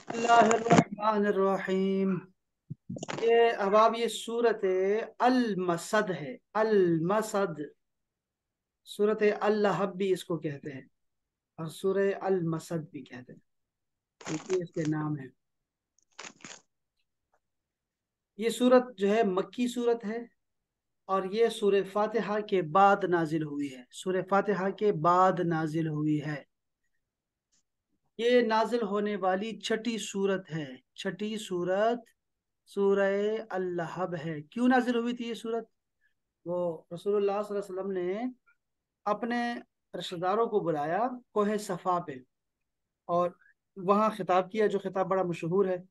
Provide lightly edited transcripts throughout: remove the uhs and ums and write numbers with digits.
अल्लाहुर्रहमानुर्रहीम। ये अब ये सूरत अल मसद है। अल मसद, सूरत अल लहब भी इसको कहते हैं और सूरह अल मसद भी कहते हैं। ये इसके नाम है। ये सूरत जो है मक्की सूरत है और ये सूरह फातिहा के बाद नाजिल हुई है। सूरह फातिहा के बाद नाजिल हुई है। ये नाजिल होने वाली छठी सूरत है। छठी सूरत सूरह अल लहब है। क्यों नाजिल हुई थी ये सूरत? वो रसूलुल्लाह सल्लल्लाहु अलैहि वसल्लम ने अपने रिश्तेदारों को बुलाया कोहे सफा पे और वहाँ खिताब किया, जो खिताब बड़ा मशहूर है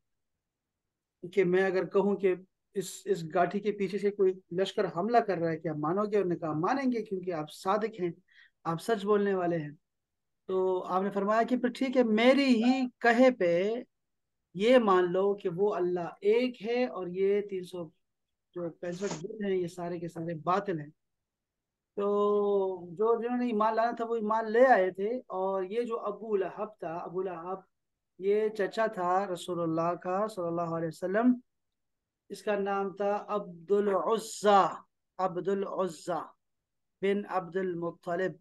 कि मैं अगर कहूँ कि इस गाठी के पीछे से कोई लश्कर हमला कर रहा है, क्या मानोगे? उन्होंने कहा मानेंगे, क्योंकि आप सादिक हैं, आप सच बोलने वाले हैं। तो आपने फरमाया कि फिर ठीक है, मेरी ही कहे पे ये मान लो कि वो अल्लाह एक है और ये 300 जो 65 दिन हैं ये सारे के सारे बातिल हैं। तो जो जिन्होंने ईमान लाना था वो ईमान ले आए थे। और ये जो अबू लहब था, अबू लहब ये चचा था रसूलुल्लाह का सल्लल्लाहु अलैहि वसल्लम। इसका नाम था अब्दुल उज़्ज़ा। अब्दुल उज़्ज़ा बिन अब्दुल मुत्तलिब।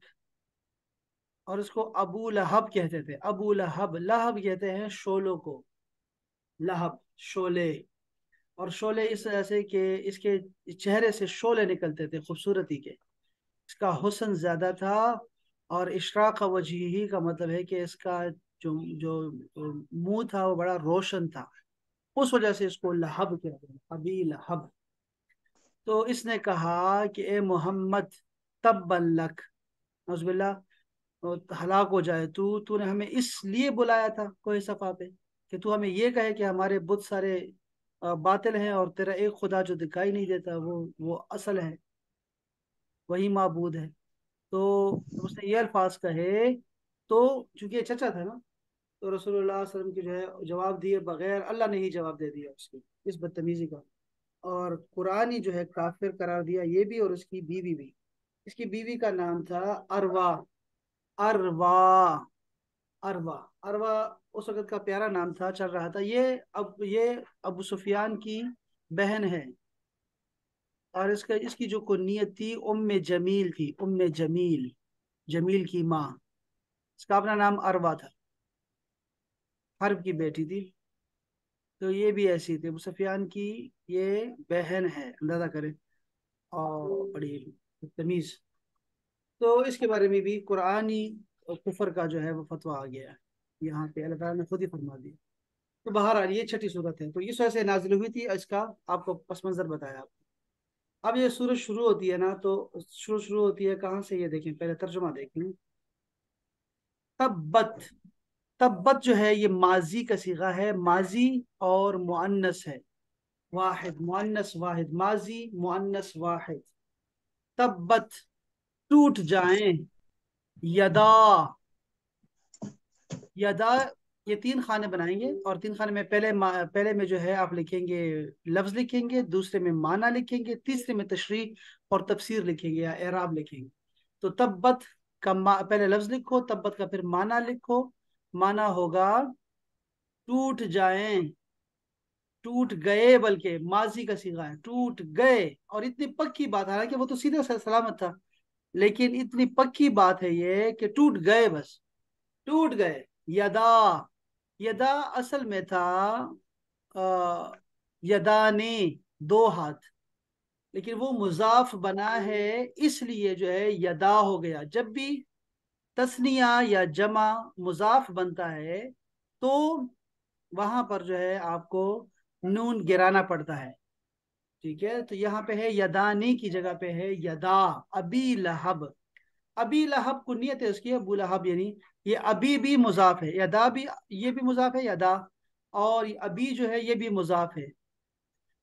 और इसको अबू लहब कहते थे। अबू लहब, लहब कहते हैं शोलों को। लहब शोले। और शोले इस वजह से कि इसके चेहरे से शोले निकलते थे खूबसूरती के। इसका हुस्न ज्यादा था। और इशराक वजही का मतलब है कि इसका जो जो मुंह था वो बड़ा रोशन था। उस वजह से इसको लहब कहते हैं, अबी लहब। तो इसने कहा कि ए मोहम्मद, तब्बन लक, नौजुबिल्लाह, तो हलाक हो जाए तू। तूने हमें इसलिए बुलाया था कोई सफा पे कि तू हमें ये कहे कि हमारे बुत सारे बातिल हैं और तेरा एक खुदा जो दिखाई नहीं देता वो असल है, वही माबूद है। तो जब उसने ये अल्फाज कहे तो चूंकि ये चचा था ना, तो रसूलुल्लाह सल्लल्लाहु अलैहि वसल्लम की जो है जवाब दिए बगैर अल्लाह ने ही जवाब दे दिया उसकी इस बदतमीजी का। और कुरान ही जो है काफिर करार दिया ये भी और उसकी बीवी भी। इसकी बीवी का नाम था अरवा। अरवा। अरवा। अरवा उस वक्त का प्यारा नाम था, चल रहा था। ये अबू सुफियान की बहन है। और इसका इसकी जो कुन्नियत थी उम्मे जमील थी। उम्मे जमील, जमील की माँ। इसका अपना नाम अरवा था। हर्ब की बेटी थी। तो ये भी ऐसी थी, अबू सुफियान की ये बहन है, अंदाजा करें। और बड़ी तमीज। तो इसके बारे में भी कुरानी कुफर का जो है वो फतवा आ गया है। यहाँ पे अल्लाह ताला ने खुद ही फरमा दिया। तो बहरहाल ये छठी सूरत है। तो इस वजह से नाजिल हुई थी। इसका आपको पस मंजर बताया आपको। अब ये सूरत शुरू होती है ना, तो शुरू शुरू होती है कहाँ से ये देखें, पहले तर्जुमा देख लें। तब्बत। तब्बत जो है ये माजी का सीगा है। माजी और मुअन्नस है। वाहिद मुअन्नस वाहिद, माजी मुअन्नस वाहिद। तब्बत, टूट जाएं। यदा। यदा, ये तीन खाने बनाएंगे और तीन खाने में पहले में जो है आप लिखेंगे, लफ्ज लिखेंगे, दूसरे में माना लिखेंगे, तीसरे में तशरीह और तफसीर लिखेंगे या एराब लिखेंगे। तो तब्बत का पहले लफ्ज लिखो, तब्बत का फिर माना लिखो। माना होगा टूट जाएं, टूट गए, बल्कि माजी का सीगा है, टूट गए। और इतनी पक्की बात, हालांकि वो तो सीधे सलामत था, लेकिन इतनी पक्की बात है ये कि टूट गए, बस टूट गए। यदा। यदा असल में था आ, यदाने, दो हाथ। लेकिन वो मुजाफ बना है, इसलिए जो है यदा हो गया। जब भी तस्निया या जमा मुजाफ बनता है तो वहां पर जो है आपको नून गिराना पड़ता है। ठीक है, तो यहाँ पे है यदानी की जगह पे है यदा। अबी लहब। अबी लहब कुन्नियत है उसकी, अबू लहब यानी। ये अबी भी मुजाफ है, यदा भी, ये भी मुजाफ है यदा। और अबी जो है ये भी मुजाफ है।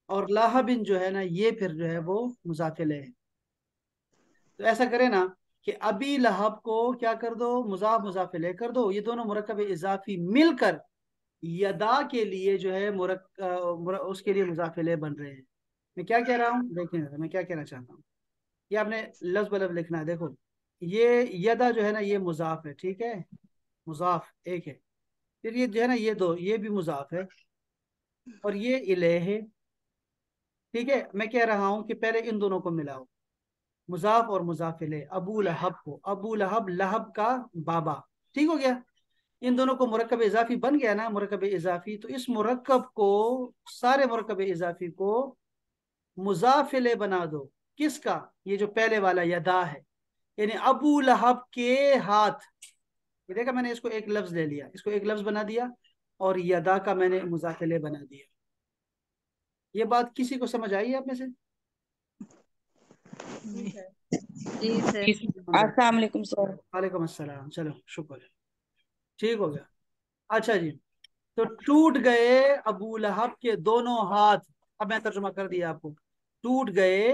और लाहबिन जो है ना, ये फिर जो है वो मुजाफिले है। तो ऐसा करे ना कि अबी लहब को क्या कर दो, मुजाफ मुजाफिले कर दो। ये दोनों मुरक्कब इजाफी मिलकर यदा के लिए जो है उसके लिए मुजाफिले बन रहे हैं। मैं क्या कह रहा हूँ देखें जरा, मैं क्या कहना चाहता हूँ। ये आपने लफ्ज ब लफ्ज लिखना है, देखो। ये यदा जो है ना ये मुजाफ है, ठीक है, मुजाफ एक है। फिर ये जो है ना, ये दो, ये भी मुजाफ है और ये इले है। ठीक है, मैं कह रहा हूं कि पहले इन दोनों को मिलाओ, मुजाफ और मुजाफ इले। अबू लहब को, अबू लहब, लहब का बाबा। ठीक हो गया। इन दोनों को मुरक्कब इजाफी बन गया ना, मुरक्कब इजाफी। तो इस मुरक्कब को, सारे मुरक्कब इजाफी को मुजाफ इले बना दो। किसका? ये जो पहले वाला यदा है, यानी अबू लहब के हाथ। ये देखा, मैंने इसको एक लफ्ज ले लिया, इसको एक लफ्ज बना दिया, और यदा का मैंने मुजाफ इले बना दिया। ये बात किसी को समझ आई आप में से? ठीक है। जी सर। हाँ, अस्सलाम वालेकुम सर। वालेकुम अस्सलाम। चलो शुक्र है, ठीक हो गया। अच्छा जी, तो टूट गए अबू लहब के दोनों हाथ। अब मैं तर्जुमा कर दिया आपको। टूट गए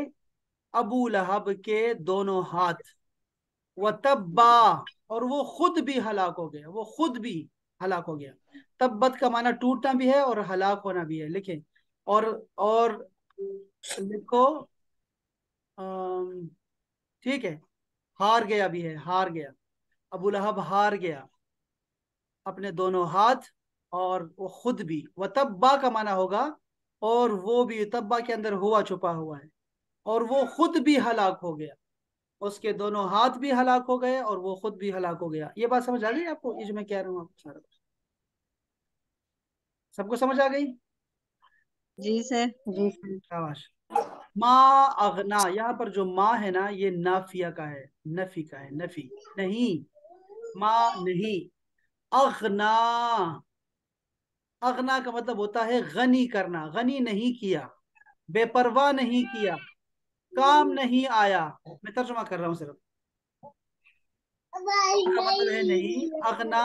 अबू लहब के दोनों हाथ। व तब्बा, और वो खुद भी हलाक हो गया, वो खुद भी हलाक हो गया। तब्बत का माना टूटना भी है और हलाक होना भी है, लिखें। और लिखो, ठीक है, हार गया भी है, हार गया। अबू लहब हार गया अपने दोनों हाथ, और वो खुद भी। व तब्बा का माना होगा, और वो भी, तब्बा के अंदर हुआ छुपा हुआ है, और वो खुद भी हलाक हो गया। उसके दोनों हाथ भी हलाक हो गए और वो खुद भी हलाक हो गया। ये बात समझ आ गई आपको? ये जो मैं कह रहा हूँ आपको सारा, सबको समझ आ गई? जी सर। जी सर। शाबाश। माँ अगना, यहाँ पर जो माँ है ना, ये नाफिया का है, नफी का है, नफी। नहीं, माँ नहीं। अगना, अगना का मतलब होता है गनी करना। गनी नहीं किया, बेपरवाह नहीं किया, काम नहीं आया। मैं तर्जुमा कर रहा हूँ सिर्फ। का मतलब है नहीं, अगना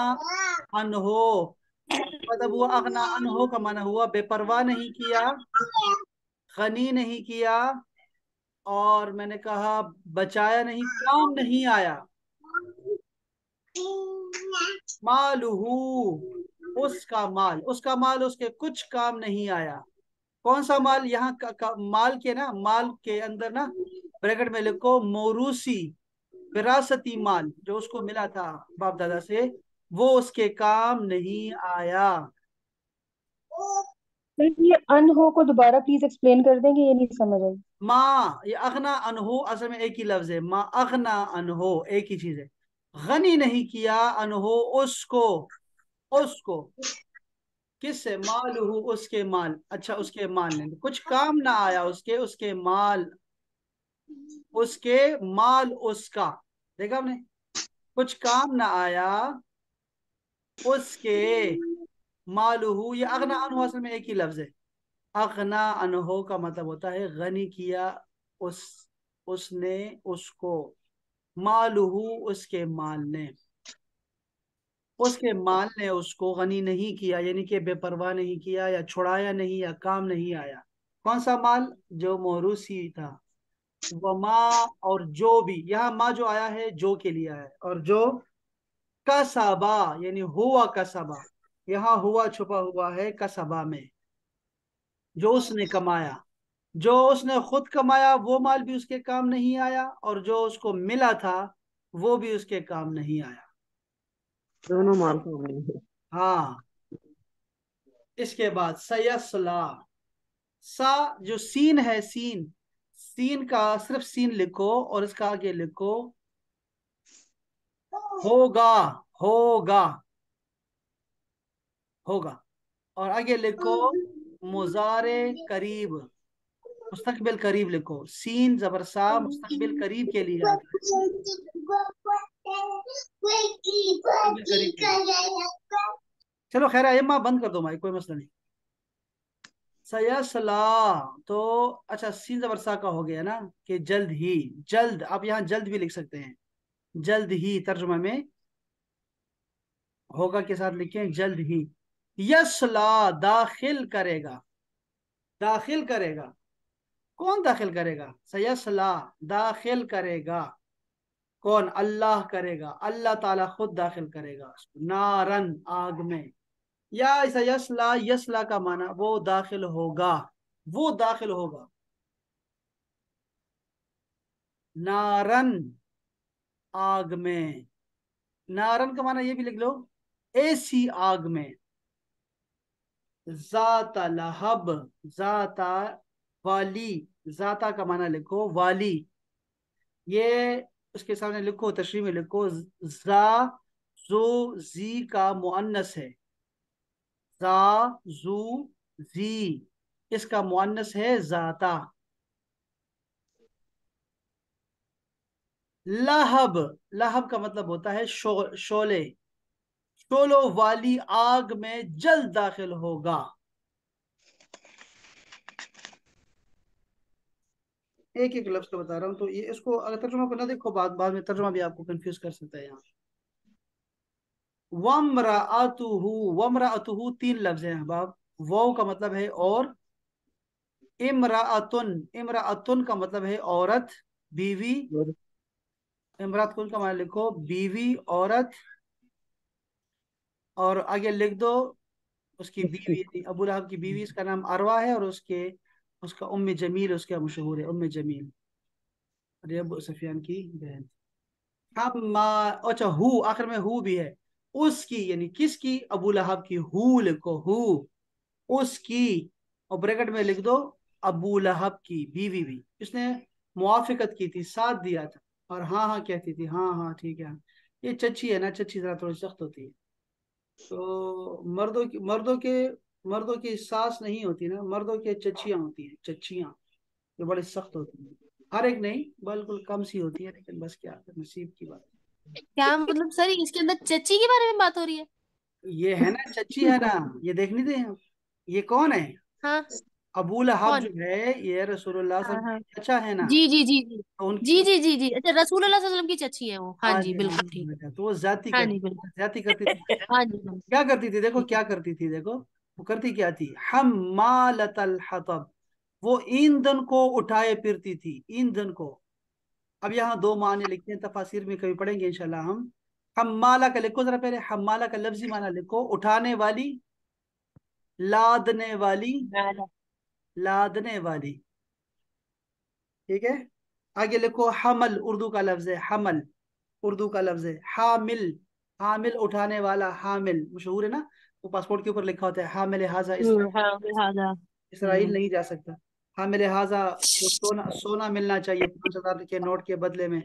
अनहो, मतलब हुआ अगना अनहो का माना हुआ बेपरवाह नहीं किया, गनी नहीं किया, और मैंने कहा बचाया नहीं, काम नहीं आया। मालूहू, उसका माल, उसका माल उसके कुछ काम नहीं आया। कौन सा माल? यहाँ माल के ना, माल के अंदर ना ब्रैकेट में लिखो मौरूसी, विरासती माल जो उसको मिला था बाप दादा से, वो उसके काम नहीं आया। सर ये अन हो को दोबारा प्लीज एक्सप्लेन कर देंगे, ये नहीं समझ आई। माँ, ये अगना अनहो असल में एक ही लफ्ज है। माँ अगना अनहो एक ही चीज है। गनी नहीं किया अनहो उसको, उसको किससे? मालूहू, उसके माल। अच्छा, उसके माल ने कुछ काम ना आया, उसके, उसके माल, उसके माल उसका। देखा आपने? कुछ काम ना आया उसके, मालूहू। ये अगना अनहो असल में एक ही लफ्ज है। अगना अनहो का मतलब होता है गनी किया उस, उसने उसको। मालूहू, उसके माल ने, उसके माल ने उसको गनी नहीं किया, यानी कि बेपरवाह नहीं किया, या छुड़ाया नहीं, या काम नहीं आया। कौन सा माल? जो मोरूसी था। वह माँ, और जो भी, यहाँ माँ जो आया है जो के लिए आया है, और जो कसबा, यानी हुआ कसबा। यहाँ हुआ छुपा हुआ है कसबा में, जो उसने कमाया। जो उसने खुद कमाया वो माल भी उसके काम नहीं आया, और जो उसको मिला था वो भी उसके काम नहीं आया। दोनों माल खाने हैं। हाँ। इसके बाद सयसला, सा जो सीन है, सीन, सीन का सिर्फ सीन लिखो, और इसका आगे लिखो होगा, होगा, होगा, और आगे लिखो मुजारे करीब, मुस्तकबिल करीब लिखो। सीन जबर सा मुस्तकबिल करीब के लिए आता है, मुस्तकबिल करीब के लिए। चलो खैर, अम्मा बंद कर दो भाई, कोई मसला नहीं। सयसला, तो अच्छा, सीन जबर सा का हो गया ना, कि जल्द ही, जल्द, आप यहाँ जल्द भी लिख सकते हैं। जल्द ही तर्जुमा में होगा के साथ लिखें जल्द ही। यसला, दाखिल करेगा, दाखिल करेगा। कौन दाखिल करेगा? सयसला, दाखिल करेगा। कौन? अल्लाह करेगा, अल्लाह ताला खुद दाखिल करेगा उसको, नारन, आग में। या सयसला, यसला का माना वो दाखिल होगा, वो दाखिल होगा। नारन, आग में। नारन का माना ये भी लिख लो, ऐसी आग में। जाता लहब, जाता वाली, जाता का माना लिखो वाली, ये उसके सामने लिखो, तशरीह में लिखो जा, जो जी का मुअन्नस है, जा जू जी, इसका मुअन्नस है जाता। लहब, लहब का मतलब होता है शोले, शोलों वाली आग में जल्द दाखिल होगा। एक एक लफ्ज का बता रहा हूँ, तो ये इसको अगर तर्जुमा को ना देखो, बाद बाद में तर्जुमा भी आपको कंफ्यूज कर सकता है यहाँ। वम्राअतुहु, वम्राअतुहु तीन लफ्ज हैं अहबाब। वाव का मतलब है और, इमराअतुन, इमराअतुन का मतलब है औरत, बीवी। इमराअतुन का मतलब लिखो बीवी, औरत, और आगे लिख दो उसकी बीवी, यानी अबू लहब की बीवी, इसका नाम अरवा है, और उसके उसका उम्मे जमील उसका मशहूर है, उम्मे जमील, और ये अबू सुफियान की बहन। हम, अच्छा हु, आखिर में हु भी है, उसकी यानी किसकी, अबू लहब की, हु लिखो, हु उसकी, और ब्रैकेट में लिख दो अबू लहब की बीवी भी, उसने मुआफिकत की थी, साथ दिया था, और हाँ हाँ कहती थी, हाँ हाँ ठीक है। ये चच्ची है ना, चच्ची जरा थोड़ी सख्त होती है, तो मर्दों की सास नहीं होती ना, मर्दों की चच्चियां होती हैं, चच्चियां, जो बड़ी सख्त होती हैं। हर एक नहीं, बिल्कुल कम सी होती है, लेकिन बस क्या नसीब की बात। क्या मतलब सर, इसके अंदर चच्ची के बारे में बात हो रही है? ये है ना, चच्ची है ना, ये देखनी दे। ये कौन है? हाँ। अबू लहब जो कौन? है, ये रसूलुल्लाह हाँ सल्लल्लाहु हाँ। अलैहि वसल्लम के चाचा है ना, जी जी जी जी। तो जी उनकी, जी जी जी, अच्छा रसूलुल्लाह सल्लल्लाहु अलैहि वसल्लम की चच्ची है वो, हाँ हाँ जी जी हाँ बिल्कुल जी ठीक। बेटा, तो वो जाती हाँ करती, जी बिल्कुल। जाती करती थी। हाँ जी बिल्कुल। क्या करती थी देखो, ठीक है। क्या करती थी देखो, वो करती क्या थी, हम्मालतल हतब, वो ईंधन को उठाए फिरती थी, ईंधन को। अब यहाँ दो माने लिखते हैं, तफासिर में कभी पढ़ेंगे इंशाल्लाह हम। हम्माला का लिखो जरा पहले, हम्माला का लफ्जी माना लिखो, उठाने वाली, लादने वाली, हाँ। लादने वाली, ठीक है। आगे लिखो हमल, उर्दू का लफ्ज है हमल, उर्दू का लफ्ज है हामिल, हामिल उठाने वाला, हामिल मशहूर है ना, वो पासपोर्ट के ऊपर लिखा होता है हामिल हाजा हाँ इसराइल, लिहाजा। इसराइल नहीं जा सकता। हामिल हाजा, वो सोना, सोना मिलना चाहिए 5,000 के नोट के बदले में,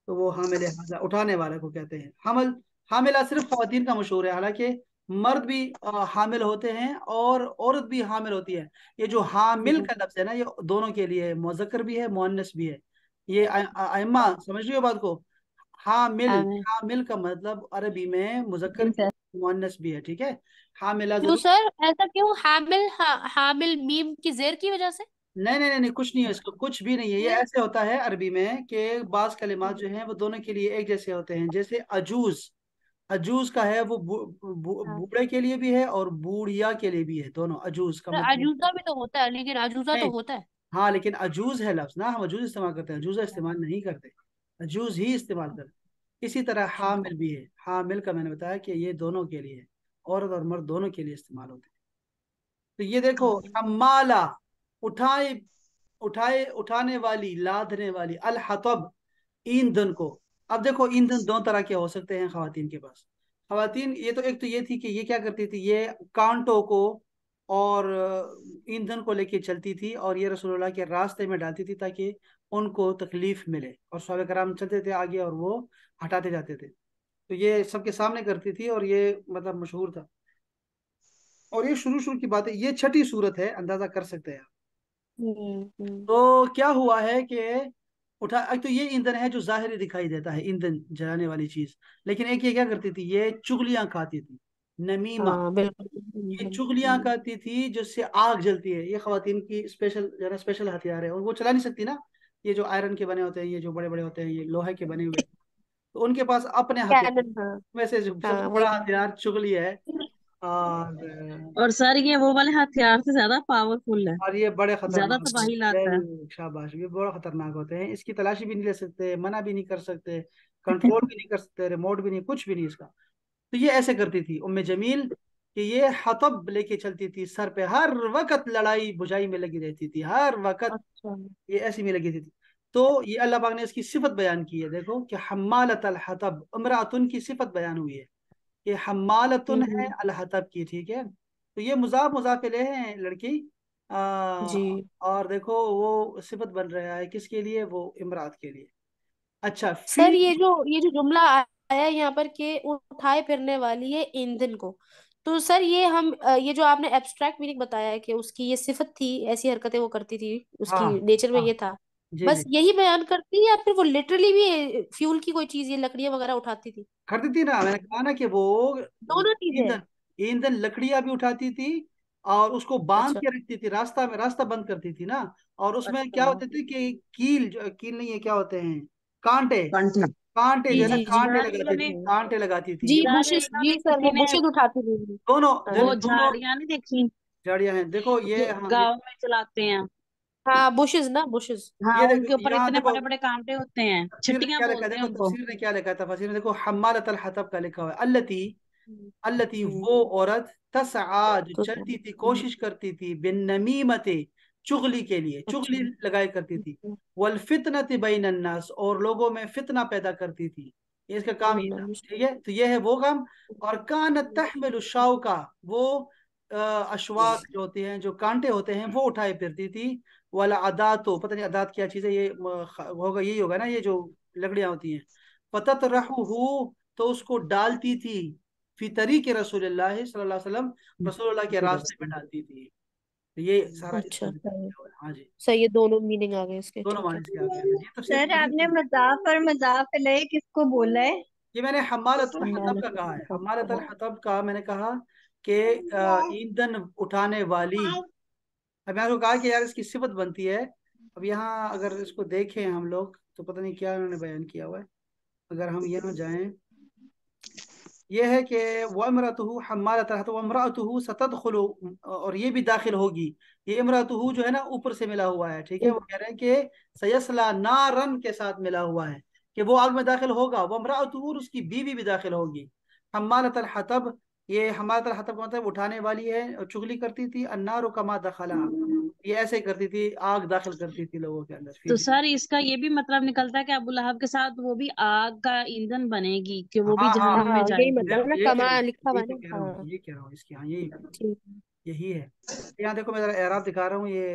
तो वो हामिल हाजा उठाने वाले को कहते हैं हमल। हामिला सिर्फ खवातीन का मशहूर है, हालांकि मर्द भी हामिल होते हैं और औरत भी हामिल होती है। ये जो हामिल का लफ्ज है ना, ये दोनों के लिए है, मुज़क्कर भी है, मुअन्नस भी है। ये अम्मा समझ रही हो बात को, हामिल, हाँ। हामिल का मतलब अरबी में मुज़क्कर जी भी सर। है, मुअन्नस भी है, ठीक है। हामिला क्यों जरूर। सर, ऐसा क्यों? हामिल हामिल मीम की जेर की वजह से? नहीं नहीं नहीं नहीं, कुछ नहीं है इसको, कुछ भी नहीं है, ये हैं? ऐसे होता है अरबी में कि बाज कलिमात जो हैं वो दोनों के लिए एक जैसे होते हैं, जैसे अजूज, अजूज का है वो हाँ। बूढ़े के लिए भी है और बूढ़िया के लिए भी है, दोनों अजूज का तो मतलब। अजूजा भी तो होता है, लेकिन अजूजा नहीं, तो होता है। हाँ लेकिन अजूज है लफ्ज ना, हम अजूज इस्तेमाल करते हैं, अजूजा इस्तेमाल नहीं करते, अजूज ही इस्तेमाल करते। इसी तरह अच्छा। हामिल भी है, हामिल का मैंने बताया कि ये दोनों के लिए है, औरत और मर्द दोनों के लिए इस्तेमाल होते हैं। तो ये देखो, हाँ। हम्माला, उठाए, उठाए उठाने वाली, लादने वाली, अल हतब, ईंधन को। अब देखो ईंधन दो तरह के हो सकते हैं खवातीन के पास। खवातीन, ये तो एक तो ये थी कि ये क्या करती थी, ये कांटों को और ईंधन को लेके चलती थी, और ये रसूलुल्लाह के रास्ते में डालती थी ताकि उनको तकलीफ मिले, और सहाबा कराम चलते थे आगे और वो हटाते जाते थे। तो ये सबके सामने करती थी, और ये मतलब मशहूर था। और ये शुरू शुरू की बात है, ये छठी सूरत है, अंदाजा कर सकते हैं आप। हम्म। तो क्या हुआ है कि उठा, एक तो ये ईंधन है जो जाहिर दिखाई देता है, ईंधन जलाने वाली चीज, लेकिन एक ये क्या करती थी, ये चुगलियां खाती थी, नमीमा, हाँ बिल्कुल ये बिल्कुल। चुगलियां करती थी जिससे आग जलती है। ये खवातीन की स्पेशल जरा स्पेशल हथियार है, और वो चला नहीं सकती ना, ये जो आयरन के बने होते हैं, ये जो बड़े बड़े होते हैं, ये लोहे के बने हुए, तो उनके पास अपने हथियार कैनन, हाँ। में से जो हाँ सबसे वो बड़ा तो। हथियार चुगली है। और और सर ये वो वाले हथियार से ज्यादा पावरफुल है, और ये बड़े ज्यादा खतरनाक तबाही होते लाता है। हैं, शाबाश, ये बड़ा खतरनाक होते हैं, इसकी तलाशी भी नहीं ले सकते, मना भी नहीं कर सकते, कंट्रोल भी नहीं कर सकते, रिमोट भी नहीं, कुछ भी नहीं इसका। तो ये ऐसे करती थी उम्मे जमील कि ये हतब लेके चलती थी सर पे, हर वक्त लड़ाई बुझाई में लगी रहती थी, हर वक्त अच्छा। ये ऐसी में लगी थी। तो ये अल्लाह पाक ने इसकी सिफत बयान की है, देखो कि हम्मालतल हतब, इम्रातुन की सिफत बयान हुई है, कि हम्मालतुन है हम्म। अल हतब की, ठीक है। तो ये मुजाफ मुजाफ इलैह है लड़की। जी और देखो वो सिफत बन रहा है किसके लिए, वो इमरात के लिए। अच्छा सर, फी। ये जो जुमला आया है यहाँ पर कि उठाए फिरने वाली है ईंधन को, तो सर ये जो आपने एब्स्ट्रैक्ट मीनिंग बताया है कि उसकी ये सिफत थी, ऐसी हरकतें वो करती थी, हाँ उसकी नेचर में हाँ। ये था, जी बस जी। यही बयान करती है या फिर वो लिटरली भी फ्यूल की कोई चीज, ये लकड़ियां वगैरह उठाती थी? करती थी ना, मैंने कहा ना कि वो दोनों चीजें ईंधन, हैं। ईंधन लकड़ियां भी उठाती थी और उसको बांध अच्छा के रखती थी, रास्ता में रास्ता बंद करती थी ना। और उसमें क्या अच्छा। होते थे कि कील, कील नहीं है, क्या होते हैं, कांटे, कंठा। कांटे जो जी है ना, जी जी जी कांटे सर लगाती थी, इन्होंने, कांटे लगाती थी जी, ये। सर बुशेस, इन्होंने जी सर, वो किसी ने बुशेस उठाती थी। दोनों हाँ जन वो दोनों झाड़ियां नहीं देखी जड़ियां हैं, देखो ये, जो हाँ ये, गाँव में चलाते हैं? हाँ, बुशेस ना, बुशेस। हाँ ये उनके देखो ऊपर यहाँ इतने देखो, बड़े बड़े कांटे होते हैं, तफसीर ने छिट्टियां क्या लिखा है, बोलते हैं देखो उनको। तफसीर ने क्या लिखा है, तफसीर में देखो हम्मालत अल हतब का लिखा हुआ है, अल्लती, हम्म अल्लती हम्म, वो औरत, तसआ जो तो चलती थी, कोशिश करती थी, बिन नमीमते चुगली के लिए, चुगली अच्छा लगाई करती थी, अच्छा। वल फितनत बैन अन्नास और लोगों में फितना पैदा करती थी, ये इसका काम ही था। ठीक है, तो ये है वो काम। और कानत तहमिलु शौका, वो अशवाक जो होती हैं, जो कांटे होते हैं, वो उठाए फिरती थी। वाला अदात, तो पता नहीं अदात क्या चीज़ है, ये होगा, यही होगा ना, ये जो लकड़ियां होती हैं। फतत रहू, तो उसको डालती थी, फी तरीके रसूलुल्लाह सल्लल्लाहु अलैहि वसल्लम, रसूलुल्लाह के रास्ते में डालती थी। तो ये सारा इसका अच्छा जिक्र सही है। किया हुआ है। हाँ जी, सही है, दोनों मीनिंग आ गए इसके, दोनों ठीक माने है। इसके आगे हैं। ये तफसीर सर आपने मजाक और मजाक अलैहि किसको बोला है? ये मैंने हमालतुल हतब हमारा का कहा है, तो- हमालतुल हतब का मैंने कहा कि ईंधन उठाने वाली। अब मैंने आपको कहा कि यार इसकी सिफत बनती है। अब यहाँ अगर इसको देखें हम लोग तो पता नहीं क्या उन्होंने बयान किया हुआ है। अगर हम यहाँ जाएं, ये है कि वमरतहु हम्मालत हतब वमरअतहु सतदखुलु, और ये भी दाखिल होगी। ये इमरतहु जो है ना, ऊपर से मिला हुआ है, ठीक है, वो कह रहे हैं कि सयसला नारन के साथ मिला हुआ है, कि वो आग में दाखिल होगा। वमरअतहु, और उसकी बीवी भी दाखिल होगी। हम्मालत हतब, ये हम्मालत हतब का मतलब उठाने वाली है और चुगली करती थी। अन्नारु कमा दखला, ये ऐसे ही करती थी, आग दाखिल करती थी लोगों के अंदर, तो फीस। सर इसका ये भी मतलब निकलता है कि अबू लहब के साथ वो भी आग का ईंधन बनेगी, कि वो भी हाँ हाँ जहन्नुम हाँ, में हाँ, यही जाएगी। मतलब है ना, देखो ये कह रहा कमा हूँ, लिखा हुआ यही है तो ना, कह रहा हूँ, हाँ। ये कह रहा हूँ इसकी, हाँ यही, ठीक यही है। यहाँ देखो मैं जरा एराब दिखा रहा हूँ, ये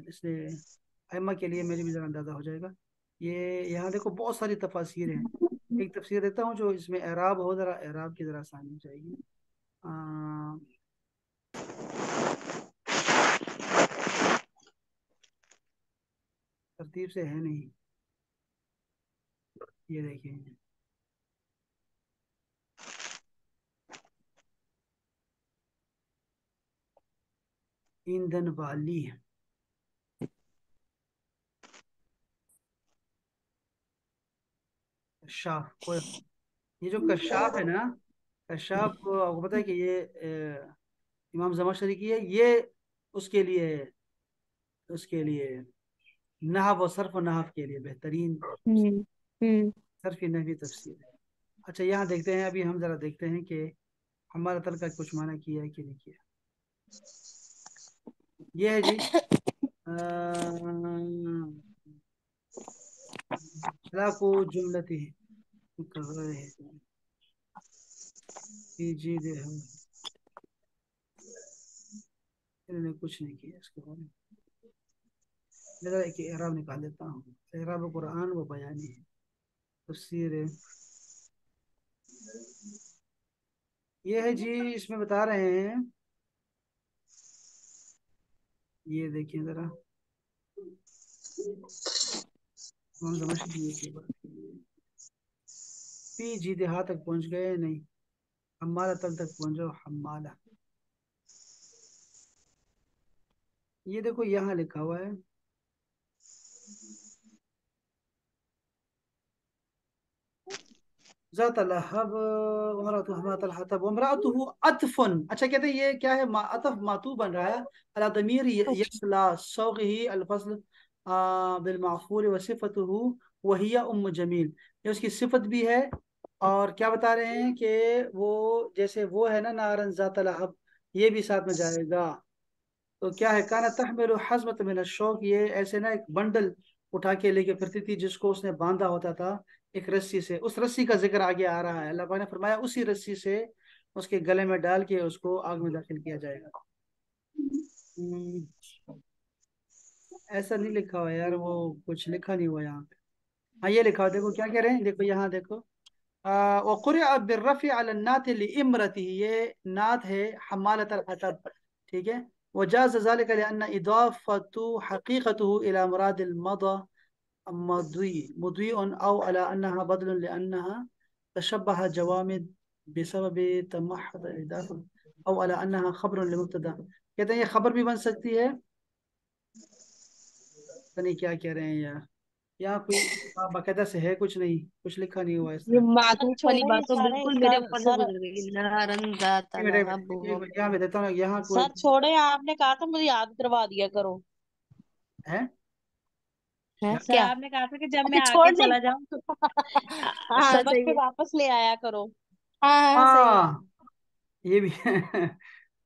इसने अम्मा के लिए मेरी भी जरा अंदाजा हो जाएगा। ये यहाँ देखो बहुत सारी तफासिर हैं। एक तफसीर देता हूँ जो इसमें एराब हो, जरा एराब की जरा आसानी हो जाएगी। आ, तरतीब से है नहीं, ये देखिए, ईंधन वाली कशाफ, कोई, ये जो कशाफ है ना, कशाफ आपको पता है कि ये इमाम जमाशरी की है, ये उसके लिए, उसके लिए नहव और सर्फ और नहव के लिए बेहतरीन हम्म। सर्फी नहवी तफसीर है। अच्छा यहाँ देखते हैं, अभी हम जरा देखते हैं कि हमारा तल का कुछ माना किया है कि नहीं किया। ये है जी, को जुमलती कर रहे हैं, जी दे हम, इन्होंने कुछ नहीं किया इसके बारे में। मैं जरा एक एराब निकाल देता हूँ, एराब कुरान व बयानी है, तफसीर है। ये है जी, इसमें बता रहे हैं, ये देखिए जरा, हम समझ लीजिए बात, पी जी देहा तक पहुंच गए नहीं, हमारा तल तक पहुंचो, हमारा, ये देखो यहाँ लिखा हुआ है, ज़ात लहब वमरातु हमात हतब वमरातुहु अतफुन। अच्छा कहते हैं ये क्या है, अतफ मातू बन रहा है, अला दमीर अच्छा यसला सौगही अलफस्ल बिल माफूल व सिफतुहु वहिया उम्म जमील, ये उसकी सिफत भी है। और क्या बता रहे हैं कि वो जैसे वो है ना, नारन ज़ात लहब, ये भी साथ में जाएगा। तो क्या है, काना तहमिल हजमत मिन शौक, ये ऐसे ना एक बंडल उठा के लेके फिरती थी, जिसको उसने बांधा होता था एक रस्सी से। उस रस्सी का जिक्र आगे आ रहा है, अल्लाह पाक ने फरमाया उसी रस्सी से उसके गले में डाल के उसको आग में दाखिल किया जाएगा। हम्म, ऐसा नहीं लिखा हुआ यार, वो कुछ लिखा नहीं हुआ यहाँ पे। हाँ ये लिखा हुआ, देखो क्या कह रहे हैं, देखो यहाँ देखो। वक़ुरिअ बिर्रफ़ि अला नात लिइम्रती, ये नात है हमालत अल-हतब, ठीक है। वजाज़ ज़ालिका लिअन्न इदाफ़तु हक़ीक़तुहु इला मुरादिल मदा मुद्वीअन औ अला अन्नहा बदलुन लिअन्नहा तशब्बह जवामिद बिसबब तमहद इदाफ़ा औ अला अन्नहा ख़बरुन लिमुब्तदा। कहते हैं ये खबर भी बन सकती है। पता नहीं क्या कह रहे हैं यार, यहाँ कोई बाकायदा से है कुछ नहीं, कुछ लिखा नहीं हुआ इस ये तरह। सर मातूफ वाली छोड़ो ये बात तो सारे बिल्कुल मेरे सर ऊपर से सर गुजर गई। नारंगा एक मिनट, तलहब यहाँ पे देता हूँ ना, यहाँ कोई सर छोड़े, आपने कहा था मुझे याद करवा दिया करो। है है क्या। सर क्या? आपने कहा था कि जब मैं अच्छा आगे छोड़ दे। चला जाऊं तो हाँ सबक सही पे है। वापस ले आया करो। हाँ हाँ सही है। हाँ ये भी है।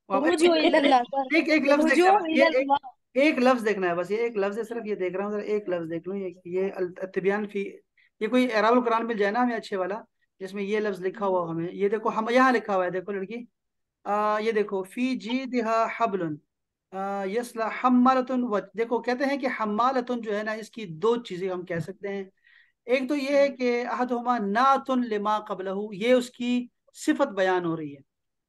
रुजू इल्लल्लाह सर। एक लफ्ज देखना रुजू है बस, ये इल्लल्लाह। एक लफ्ज देखना है बस, ये एक लफ्ज है सिर्फ, ये देख रहा हूँ, एक लफ्ज देख लूँ, ये तिबियान फी, ये कोई एराबुल कुरान मिल जाए ना हमें अच्छे वाला, जिसमें ये लफ्ज लिखा हुआ हो हमें। ये देखो हम यहाँ लिखा हुआ है, देखो लड़की, ये देखो फी जीदिहा हबलुन यसला हम्मालतुन, व देखो कहते हैं कि हम्मालतुन जो है ना, इसकी दो चीजें हम कह सकते हैं। एक तो ये है कि अहदुमा नातुन लिमा कबलहू, ये उसकी सिफत बयान हो रही है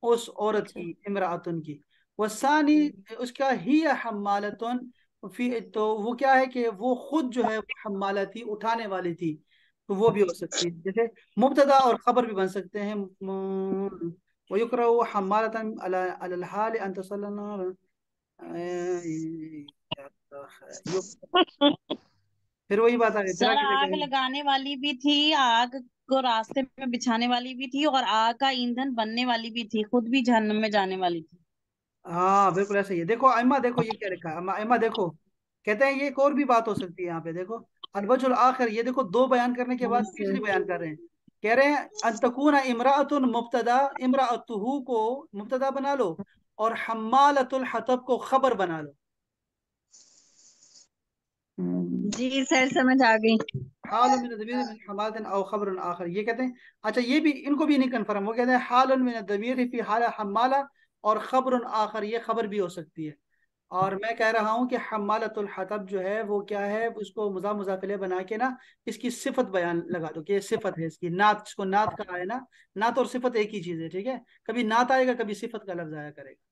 उस औरत अच्छा। की, इमरातुन की। वसानी उसका ही हम्मालतुन, फिर तो वो क्या है कि वो खुद जो है हम्माला थी, उठाने वाली थी, तो वो भी हो सकती है। जैसे मुब्तदा और खबर भी बन सकते हैं। वयुकरहु हम्मालतन अला अलल हाल अन तसल्लना, फिर वही बात आ गई, तरह सर के आग लेके। लगाने वाली भी थी, आग को रास्ते में बिछाने वाली भी थी, और आग का ईंधन बनने वाली भी थी, खुद भी जहन्नम में जाने वाली थी। हाँ बिल्कुल ऐसा ही है। देखो अम्मा, देखो ये क्या लिखा है, अम्मा अम्मा देखो, कहते हैं ये एक और भी बात हो सकती है यहाँ पे, देखो अलवजुल आखिर, ये देखो दो बयान करने के बाद तीसरी बयान कर रहे हैं। कह रहे हैं अंतकूना इमराअतुन मुब्तदा, इमराअतुहु को मुब्तदा बना लो और हम्मालतुल हतब को खबर बना लो। जी सर समझ आ गई। हाल मिन ज़मीर मिन हमालतिन औ खबरुन आखर, ये कहते हैं। अच्छा ये भी इनको भी नहीं कन्फर्म, वो कहते हैं हाल मिन ज़मीर फी हाल हम्माला और खबरुन आखर, ये खबर भी हो सकती है। और मैं कह रहा हूँ कि हम्मालतुल हतब जो है वो क्या है, उसको मुजाफिले बना के ना इसकी सिफत बयान लगा दो कि ये सिफत है इसकी, नात, इसको नात कहा है ना। नात और सिफत एक ही चीज है, ठीक है। कभी नात आएगा, कभी सिफत का लफ्ज आया करेगा।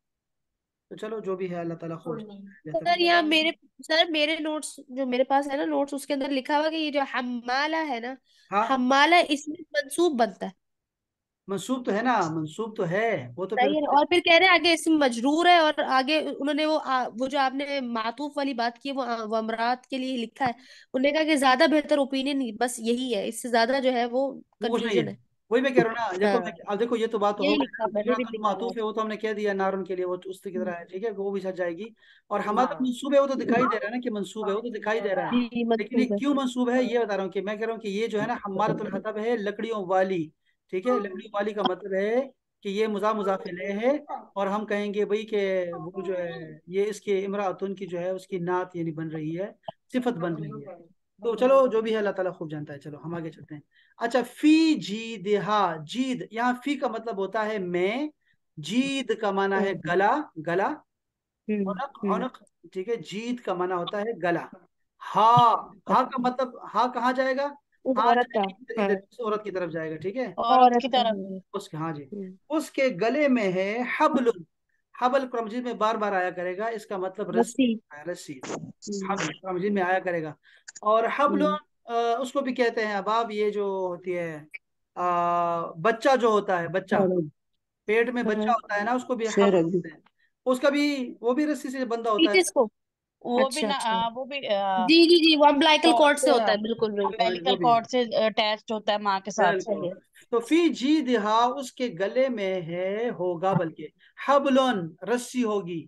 तो चलो जो भी है, अल्लाह ताला खूब बेहतर। सर यहाँ मेरे सर मेरे नोट्स जो मेरे पास है ना, नोट्स उसके अंदर लिखा हुआ कि ये जो हम्माला है ना, हाँ हम्माला इसमें मंसूब बनता है। मंसूब तो है ना, मंसूब तो है, वो तो फिर। सही है। और फिर कह रहे हैं आगे इसम मजरूर है, और आगे उन्होंने वो जो आपने मातूफ वाली बात की है वो अमरात के लिए लिखा है। उन्होंने कहा कि ज्यादा बेहतर ओपिनियन बस यही है, इससे ज्यादा जो है वो वो कुछ नहीं है। कंफ्यूजन है। वही मैं कह रहा हूँ ना, देखो हाँ अब देखो ये तो बात तो हो यही गई लिखा, ना, मैंने भी इमरातुल लिखा हुआ है। मातूफ है वो तो हमने कह दिया नारुन के लिए, वो तो उसकी तरह है, ठीक है, वो भी सच जाएगी। और हमारा हाँ मंसूब है वो तो दिखाई दे रहा है ना कि मंसूब है, वो तो दिखाई दे रहा है। जी लेकिन ये मंसूब है। क्यों मंसूब है ये बता रहा हूँ, कि मैं कह रहा हूँ कि ये जो है ना हमारतुल हतब है लकड़ियों वाली, ठीक है। लकड़ियों वाली का मतलब है कि ये मुजाफिले है, और हम कहेंगे भाई कि वो जो है ये इसके इमरातुन की जो है उसकी नात यानी बन रही है, सिफत बन रही है। तो चलो जो भी है अल्लाह ताला खूब जानता है, चलो हम आगे चलते हैं। अच्छा फी जीदहा, जीद, यहाँ फी का मतलब होता है मैं, जीद का माना है हम्म गला, गला, उनक हम्म। उनक, ठीक है। जीद का माना होता है गला। हा, हा का मतलब, हा कहाँ जाएगा, उस हा औरत का। जाएगी इधर हाँ इधर, इस औरत की तरफ जाएगा, ठीक है। औरत औरत की का तरफ। है। उसके, हाँ जी, हम्म उसके गले में है हबल। हबल कुरान मजीद में बार बार आया करेगा, इसका मतलब रस्सी रस्सी। होता है, रस्सी। हम्म हबल कुरान मजीद में आया करेगा। और हबल हम्म उसको भी कहते हैं अबाब, ये जो होती है बच्चा जो होता है, बच्चा पेट में बच्चा हाँ होता है ना, उसको भी हबल कहते हैं। उसका भी, वो भी रस्सी से बंधा होता है। फीटिस को। वो भी अच्छा ना अच्छा। वो भी जी जी जी, वो अम्बिलाइकल कॉर्ड कॉर्ड से से, होता है, बिल्कुल बिल्कुल। वो अम्बिलिकल भी है, कॉर्ड से अटैच्ड होता है माँ के साथ। बिल्कुल। सही है। तो फी जी दिहा, उसके गले में है, होगा बल्कि, हबलोन, रस्सी होगी,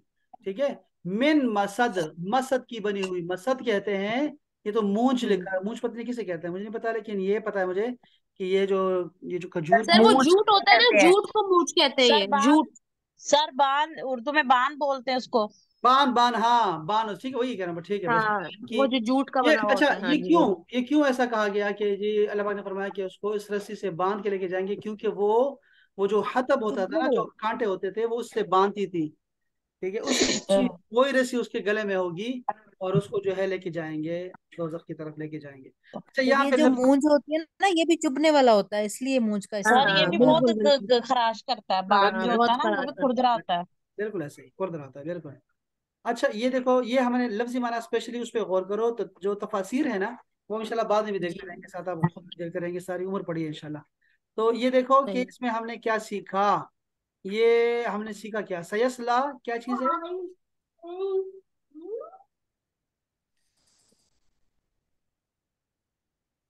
ठीक है। मिन मसद, मसद की बनी हुई, मसद कहते हैं। ये तो मूंछ हम्म। लिखा है, मूंछ पत्नी किसे कहते हैं मुझे नहीं पता, लेकिन ये पता है मुझे कि ये जो खजूर सर की वो मूंछ जूट होता है ना, कहते हैं जूट को मूछ कहते हैं, सर ये बान। जूट। सर बान उर्दू में बान बोलते हैं उसको। बान, बान, हाँ बान, ठीक है, वही कह रहा हूँ, ठीक है बस। हाँ कि वो जो जूट का ये, बना हुआ अच्छा होता है, हाँ जी वही। ये क्यों ऐसा कहा गया कि जी अल्लाह पाक ने फरमाया कि उसको इस रस्सी से बांध के लेके जाएंगे, क्योंकि वो वो जो हतब होता था चुभने ना, जो वाला। कांटे होते थे, वो उससे बांधती थी। ठीक है, उसी चीज, वही रस्सी उसके गले में होगी, और उसको जो है लेके जाएंगे, दोजख की तरफ लेके जाएंगे। अच्छा, तो यहाँ ये पे जो लफ्ज, मूंज होती है ना, ये भी चुभने वाला होता है, इसलिए मूंज का सर ये इस्तेमाल भी होता है। बहुत बिल्कुल बिल्कुल। खराश करता है, हाँ बाघ हाँ जो बिल्कुल, होता बहुत है ना वो खराब भी करता खुरदरा होता है। बिल्कुल ऐसे ही कुर्द होता है, बिल्कुल। अच्छा, ये देखो, ये हमने लफ्जी माना स्पेशली उस पर गौर करो, तो जो तफासिर है ना, वो इंशाल्लाह बाद में भी है। देखते जी रहेंगे, साथ आप खुद देखते रहेंगे, सारी उम्र पड़ी है इंशाल्लाह। तो ये देखो कि सही। इसमें हमने क्या सीखा। ये हमने सीखा क्या, सयसला क्या चीज है?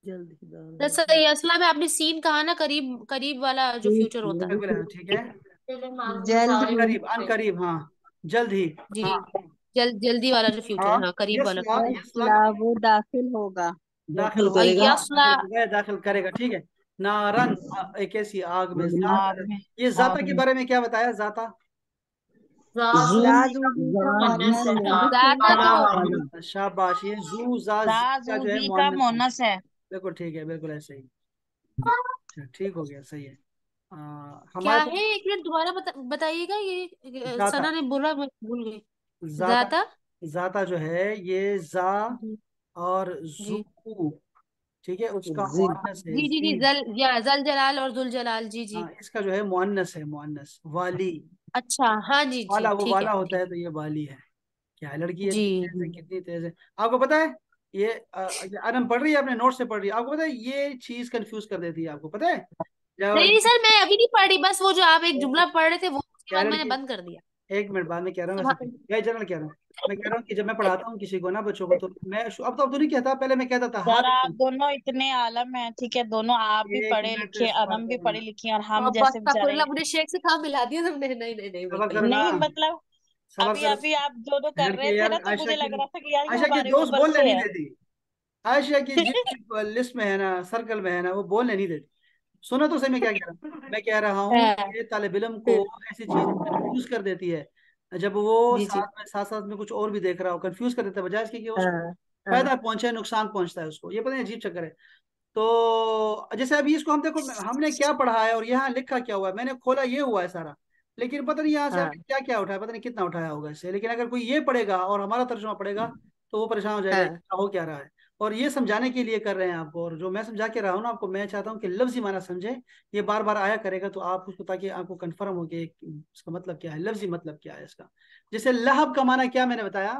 जल्द ही दाल तो होगी। सर ये असला में आपने सीन कहा ना, करीब करीब वाला जो फ्यूचर होता है। बिल्कुल है, ठीक है। जल्द अन ही। करीब, अन करीब, हाँ, जल्द ही। जी, हाँ जल्दी वाला जो फ्यूचर हाँ, है, हाँ करीब वाला। यसला, यसला यसला वो दाखिल होगा। दाखिल होगा, यस ला। दाखिल होगा या दाखिल करेगा, ठीक है। नारन, एक ऐसी आग में, आग जाता। में। ये जाता के बारे में क्या बताया, जाता? जाद उदी का मुअन्नस है। ज्यादा तो शाबाश, ये जू जा जी का जो है जाजूजी का मुअन्नस है। मोनस है। बिल्कुल ठीक है, बिल्कुल ऐसे ही। अच्छा, ठीक हो गया, सही है। क्या हमारे है, पास एक मिनट दोबारा बताइएगा ये। जाता, सना ने बोला, मैं भूल गई। जाता, जाता। जाता जो है ये जा जी और जू, जी ठीक है, उसका जिल मुअन्नस है, जी जी जी, जी। जल जलाल और जुल जलाल, जी जी। हाँ, इसका जो है मुअन्नस है, मुअन्नस वाली। अच्छा हाँ जी जी, वाला, वो ठीक वाला है होता ठीक है, तो ये वाली है। क्या है, लड़की है। जी इतनी तेज है, जी। कितनी तेज है। आपको पता है, ये अनम पढ़ रही है, अपने नोट से पढ़ रही है, आपको पता है ये चीज कंफ्यूज कर देती है, आपको पता है? नहीं नहीं जब सर, मैं अभी नहीं पढ़ रही, बस वो जो आप एक जुमला पढ़ रहे थे वो, उसके क्या बाद मैंने लड़की, बंद कर दिया। एक मिनट बाद में कह रहा हूँ, वैसे सुबह- मैं जनरल कह रहा हूँ। मैं कह रहा हूँ कि जब मैं पढ़ाता हूँ किसी को ना, बच्चों को, तो मैं अब तो नहीं कहता, पहले मैं कहता था सर हर आप दोनों इतने आलम हैं, ठीक है, दोनों आप भी एक पढ़े मिनट लिखे, सबर अनम भी करना, पढ़ी लिखी, और हम और जैसे बेचारे। अस्तगफुरुल्लाह, मुझे शेख से कहाँ मिला दिया तुमने, नहीं नहीं नहीं, सबर बिल्कुल करना, नहीं नहीं। मतलब सबर अभी कर। अभी आप दोनों कर ठहर रहे के थे यार, ना, तो मुझे लग रहा था कि यार ये आयशा की हमारे दोस्त ऊपर बोलने से नहीं है। देती। आयशा की जितनी लिस्ट में है ना, सर्कल में है ना, वो बोलने नहीं देती। सुनो तो सही, मैं क्या कह रहा हूँ, मैं कह रहा हूँ हाँ, कि तालिब इल्म को ऐसी चीज कंफ्यूज कर देती है, जब वो जी जी। साथ साथ में कुछ और भी देख रहा हो, कंफ्यूज कर देता है, बजाय इसके कि उसको हाँ हाँ फायदा पहुंचे, नुकसान पहुंचता है उसको, ये पता नहीं, अजीब चक्कर है। तो जैसे अभी इसको हम देखो, हमने क्या पढ़ा है और यहाँ लिखा क्या हुआ है, मैंने खोला ये हुआ है सारा, लेकिन पता नहीं यहाँ से हमने हाँ क्या क्या उठाया, पता नहीं कितना उठाया होगा इससे, लेकिन अगर कोई ये पढ़ेगा और हमारा तर्जुमा पढ़ेगा, तो वो परेशान हो जाएगा, ये हाँ। क्या हो क्या रहा है। और ये समझाने के लिए कर रहे हैं आपको, और जो मैं समझा के रहा हूँ ना आपको, मैं चाहता हूँ कि लफ्जी माना समझे, ये बार बार आया करेगा, तो आप उसको, ताकि आपको कंफर्म हो कि इसका मतलब क्या है, लफ्जी मतलब क्या है इसका। जैसे लहब का माना क्या मैंने बताया,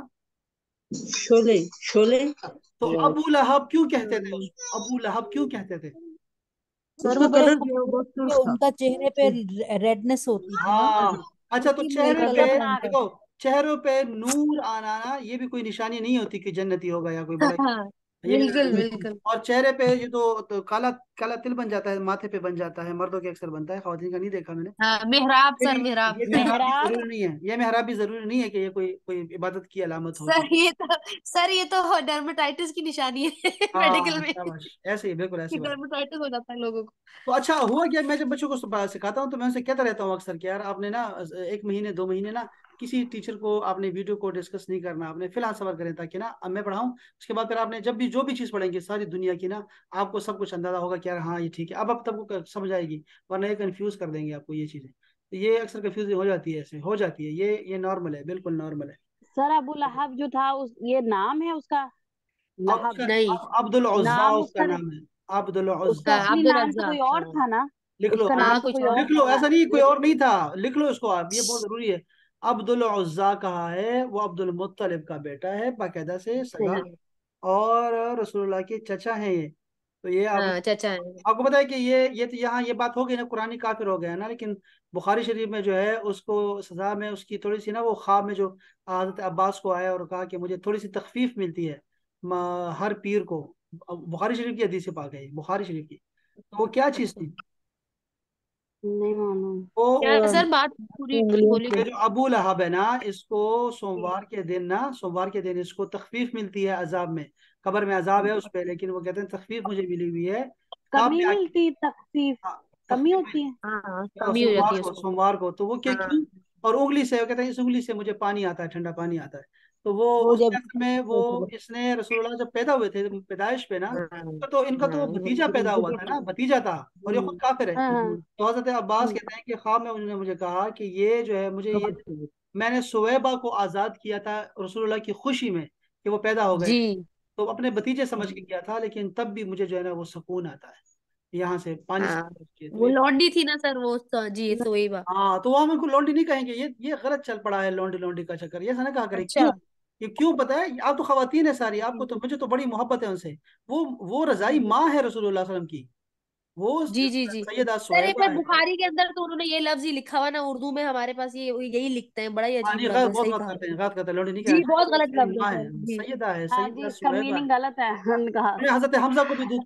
शोले शोले। तो अबू लहब क्यों कहते थे उसको, अबू लहब क्यों कहते थे? सर उसका वो बड़े कलर जो है वो बहुत ये सुर्ख था। उनका चेहरे पे रेडनेस होती थी ना, हाँ। अच्छा, तो इसीलिए चेहरे पे, कलर था उनका। देखो, चेहरों पे नूर आना ना, ये भी कोई निशानी नहीं होती कि जन्नती होगा या कोई बड़ा, हाँ ये भी बिल्कुल नहीं। बिल्कुल। और चेहरे पे ये तो काला काला तिल बन जाता है, माथे पे बन जाता है, मर्दों के अक्सर बनता है, खवातीन का नहीं देखा मैंने। हाँ मेहराब ये सर, भी, मेहराब ये मेहराब भी मेहराब। जरूरी नहीं है, ये मेहराब भी जरूरी नहीं है कि ये कोई कोई इबादत की अलामत हो, सर ठीक है। ये तो, सर ये तो डर्मेटाइटिस की निशानी है मेडिकल हाँ में, शाबाश, ऐसे ही, बिल्कुल कि ऐसी बात। डर्मेटाइटिस हो जाता है लोगों को। तो अच्छा हुआ क्या, मैं जब बच्चों को सिखाता हूँ, तो मैं उनसे कहता रहता हूँ अक्सर कि यार आपने ना, एक महीने 2 महीने ना, किसी टीचर को आपने वीडियो को डिस्कस नहीं करना, आपने फिलहाल सबर करें, ताकि ना अब मैं पढ़ाऊँ, उसके बाद फिर आपने जब भी जो भी चीज़ पढ़ेंगे सारी दुनिया की ना, आपको सब कुछ अंदाजा होगा कि यार हाँ ये ठीक है, अब तब को समझ आएगी, वरना ये कंफ्यूज कर देंगे आपको ये चीज़ें, तो ये अक्सर कंफ्यूज हो जाती है, ऐसे हो जाती है, ये नॉर्मल है, बिल्कुल नॉर्मल है। सर अबू लहब जो था, उस ये नाम है उसका। और लहब उसका नहीं। अब्दुल उज़्ज़ा नाम उसका उसका, नाम है, अब्दुल उसका उज़्ज़ा। हाँ असली अब्दुल नाम तो कोई रज्जाक, और हाँ। था ना। लिख लो, उसका नाम हाँ तो कुछ कोई और और लिख था लो, ना। ऐसा नहीं कोई लेकिन और नहीं था, लिख लो इसको आप, ये बहुत जरूरी है। अब्दुल उज़्ज़ा कहा है, वो अब्दुल मुत्तलिब का बेटा है, बाकायदा से सगा, सही। और रसूलुल्लाह के चचा हैं ये। तो ये आप, हाँ चाचा है। आपको पता है कि ये तो यहाँ ये बात हो गई ना, कुरानी काफिर हो गया है ना, लेकिन बुखारी शरीफ में जो है, उसको सजा में उसकी थोड़ी सी ना, वो ख्वाब में जो हज़रत अब्बास को आया और कहा कि मुझे थोड़ी सी तखफीफ मिलती है हर पीर को, बुखारी शरीफ की हदीस पाक है, बुखारी शरीफ की। तो वो क्या चीज अच्छा, थी, नहीं मालूम। वो क्या सर, बात पूरी उंगलियों बोली पे। ये जो अबू लहब है ना, इसको थी। सोमवार के दिन इसको तखफीफ मिलती है अजाब में, कब्र में अजाब है उस पे, लेकिन वो कहते हैं तखफीफ मुझे मिली हुई है, ख्वाब कमी में आके। मिलती, तखफीफ। हाँ, कमी तखफीफ होती है। हाँ मिली कमी हो जाती है उसको। सोमवार को, तो वो क्या हाँ क्यों, और उंगली से, वो कहते हैं इस उंगली से मुझे पानी आता है, ठंडा पानी आता है। तो वो वो उस जब वक्त में वो इसने रसूलुल्लाह जब पैदा हुए थे पैदाइश पे ना, हाँ तो इनका तो हाँ भतीजा पैदा हुआ था ना, भतीजा था, और ये खुद काफिर है। हाँ हाँ तो हजरत अब्बास कहते हैं कि ख्वाब में उन्होंने मुझे कहा कि ये जो है मुझे ये, मैंने सुवैबा को आजाद किया था रसूलुल्लाह की खुशी में कि वो पैदा हो गए, जी तो अपने भतीजे समझ के किया था, लेकिन तब भी मुझे जो है ना वो सुकून आता है यहाँ से पानी से हाँ, समझ के। तो वो ये लौंडी थी ना सर, वो जी सोईबा। हाँ, तो वो हम इनको लौंडी नहीं कहेंगे, ये गलत चल पड़ा है लौंडी लौंडी का चक्कर, ये ऐसा ना कहा करें। अच्छा। क्यों? ये क्यों पता है? आप तो खवातीन है सारी, आपको तो, मुझे तो बड़ी मोहब्बत है उनसे। वो रजाई माँ है रसूलुल्लाह सल्लल्लाहु अलैहि वसल्लम की, वो जी जी जी। सैयदा सर एक सुहैबा बार है। बुखारी के अंदर तो उन्होंने ये लफ्ज ही लिखा हुआ ना, उर्दू में हमारे पास ये यही लिखते हैं, बड़ा ही हाँ अजीब नहीं, लफ्ज गलत, है, बहुत सही गलत कहा करते हैं, आपने। गलत करते हैं, लौंडी नहीं कहना जी बहुत चाहिए, गलत उसकी लफ्ज है माँ सर है, जी। सैयदा है, हाँ जी, सैयदा इसका सुहैबा है। मीनिंग गलत है उनका। हमने हजरत हमजा को भी दूध